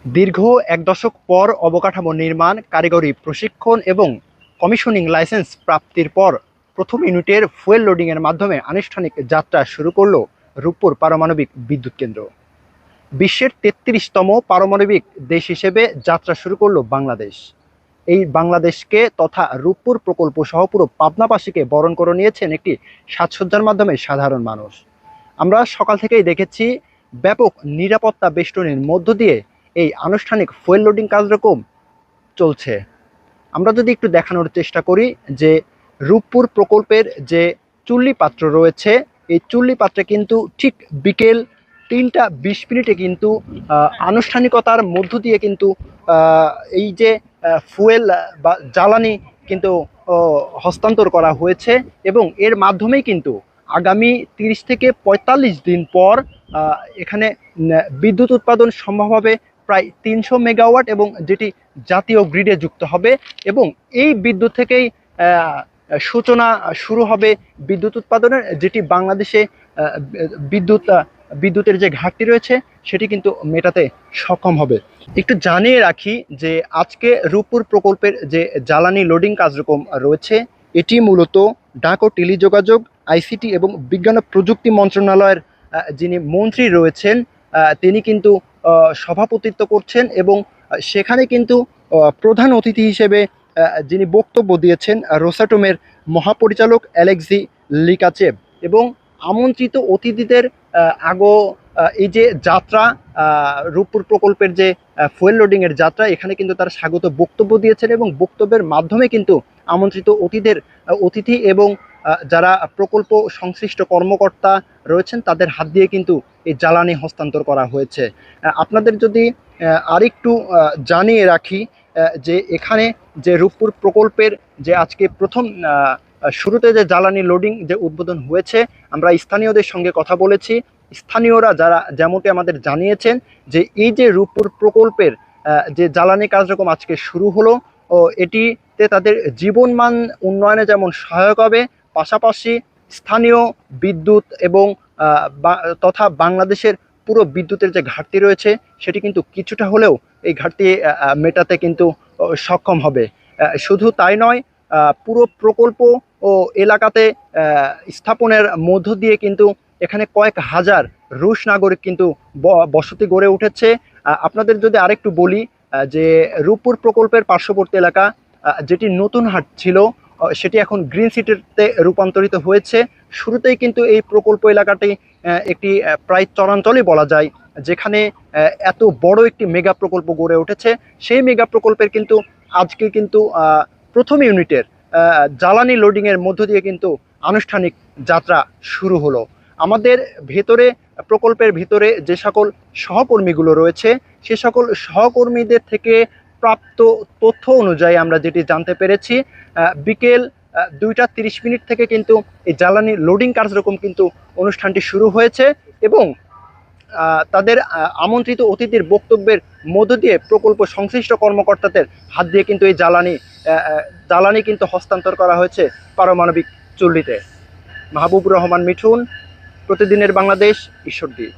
দীর্ঘ এক দশক পর অবকাঠামো নির্মাণ, কারিগরি প্রশিক্ষণ এবং কমিশনিং লাইসেন্স প্রাপ্তির পর প্রথম ইউনিটের ফুয়েল লোডিংয়ের মাধ্যমে আনুষ্ঠানিক যাত্রা শুরু করল রূপপুর পারমাণবিক বিদ্যুৎ কেন্দ্র। বিশ্বের ৩৩তম পারমাণবিক দেশ হিসেবে যাত্রা শুরু করল বাংলাদেশ। এই বাংলাদেশকে তথা রূপপুর প্রকল্প সহ পুরো পাবনাবাসীকে বরণ করে নিয়েছেন একটি সাজসজ্জার মাধ্যমে সাধারণ মানুষ। আমরা সকাল থেকেই দেখেছি ব্যাপক নিরাপত্তা বেষ্টনীর মধ্য দিয়ে এই আনুষ্ঠানিক ফুয়েল লোডিং কার্যক্রম চলছে। আমরা যদি একটু দেখানোর চেষ্টা করি যে রূপপুর প্রকল্পের যে চুল্লি পাত্র রয়েছে, এই চুল্লি পাত্রে কিন্তু ঠিক বিকেল ৩টা ২০ মিনিটে কিন্তু আনুষ্ঠানিকতার মধ্য দিয়ে কিন্তু এই যে ফুয়েল বা জ্বালানি কিন্তু হস্তান্তর করা হয়েছে এবং এর মাধ্যমেই কিন্তু আগামী ৩০ থেকে ৪৫ দিন পর এখানে বিদ্যুৎ উৎপাদন সম্ভব হবে প্রায় ৩০০ মেগাওয়াট এবং যেটি জাতীয় গ্রিডে যুক্ত হবে এবং এই বিদ্যুৎ থেকেই সূচনা শুরু হবে বিদ্যুৎ উৎপাদনের, যেটি বাংলাদেশে বিদ্যুতের যে ঘাটতি রয়েছে সেটি কিন্তু মেটাতে সক্ষম হবে। একটু জানিয়ে রাখি যে আজকে রূপপুর প্রকল্পের যে জ্বালানি লোডিং কার্যক্রম রয়েছে এটি মূলত ডাক ও টেলিযোগাযোগ, আইসিটি এবং বিজ্ঞান ও প্রযুক্তি মন্ত্রণালয়ের যিনি মন্ত্রী রয়েছেন তিনি কিন্তু সভাপতিত্ব করছেন এবং সেখানে কিন্তু প্রধান অতিথি হিসেবে যিনি বক্তব্য দিয়েছেন রোসাটমের মহাপরিচালক অ্যালেক্সি লিকাচেভ এবং আমন্ত্রিত অতিথিদের আগো এই যে যাত্রা রূপপুর প্রকল্পের যে ফুয়েল লোডিংয়ের যাত্রা, এখানে কিন্তু তারা স্বাগত বক্তব্য দিয়েছেন এবং বক্তব্যের মাধ্যমে কিন্তু আমন্ত্রিত অতিথি এবং যারা প্রকল্প সংশ্লিষ্ট কর্মকর্তা রয়েছেন তাদের হাত দিয়ে কিন্তু এই জ্বালানি হস্তান্তর করা হয়েছে। আপনাদের যদি আরেকটু জানিয়ে রাখি যে এখানে যে রূপপুর প্রকল্পের যে আজকে প্রথম শুরুতে যে জ্বালানি লোডিং যে উদ্বোধন হয়েছে, আমরা স্থানীয়দের সঙ্গে কথা বলেছি। স্থানীয়রা যারা যেমনটি আমাদের জানিয়েছেন যে এই যে রূপপুর প্রকল্পের যে জ্বালানি কার্যক্রম আজকে শুরু হলো, এটিতে তাদের জীবনমান উন্নয়নে যেমন সহায়ক হবে, পাশাপাশি স্থানীয় বিদ্যুৎ এবং তথা বাংলাদেশের পুরো বিদ্যুতের যে ঘাটতি রয়েছে সেটি কিন্তু কিছুটা হলেও এই ঘাটতি মেটাতে কিন্তু সক্ষম হবে। শুধু তাই নয়, পুরো প্রকল্প ও এলাকাতে স্থাপনের মধ্য দিয়ে কিন্তু এখানে কয়েক হাজার রুশ নাগরিক কিন্তু বসতি গড়ে উঠেছে। আপনাদের যদি আরেকটু বলি যে রূপপুর প্রকল্পের পার্শ্ববর্তী এলাকা যেটি নতুন হাট ছিল সেটি এখন গ্রিন সিটিতে রূপান্তরিত হয়েছে। শুরুতেই কিন্তু এই প্রকল্প এলাকাটি একটি প্রায় চরাঞ্চলই বলা যায়, যেখানে এত বড় একটি মেগা প্রকল্প গড়ে উঠেছে। সেই মেগা প্রকল্পের কিন্তু আজকে কিন্তু প্রথম ইউনিটের জ্বালানি লোডিংয়ের মধ্য দিয়ে কিন্তু আনুষ্ঠানিক যাত্রা শুরু হলো। আমাদের ভেতরে প্রকল্পের ভিতরে যে সকল সহকর্মীগুলো রয়েছে সে সকল সহকর্মীদের থেকে প্রাপ্ত তথ্য অনুযায়ী আমরা যেটি জানতে পেরেছি, বিকেল 2টা 30 মিনিট থেকে কিন্তু এই জ্বালানি লোডিং কার্যক্রম কিন্তু অনুষ্ঠানটি শুরু হয়েছে এবং তাদের আমন্ত্রিত অতিথির বক্তব্যের মধ্য দিয়ে প্রকল্প সংশ্লিষ্ট কর্মকর্তাদের হাত দিয়ে কিন্তু এই জ্বালানি কিন্তু হস্তান্তর করা হয়েছে পারমাণবিক চুল্লিতে। মাহবুবুর রহমান মিঠুন, প্রতিদিনের বাংলাদেশ, ঈশ্বরদী।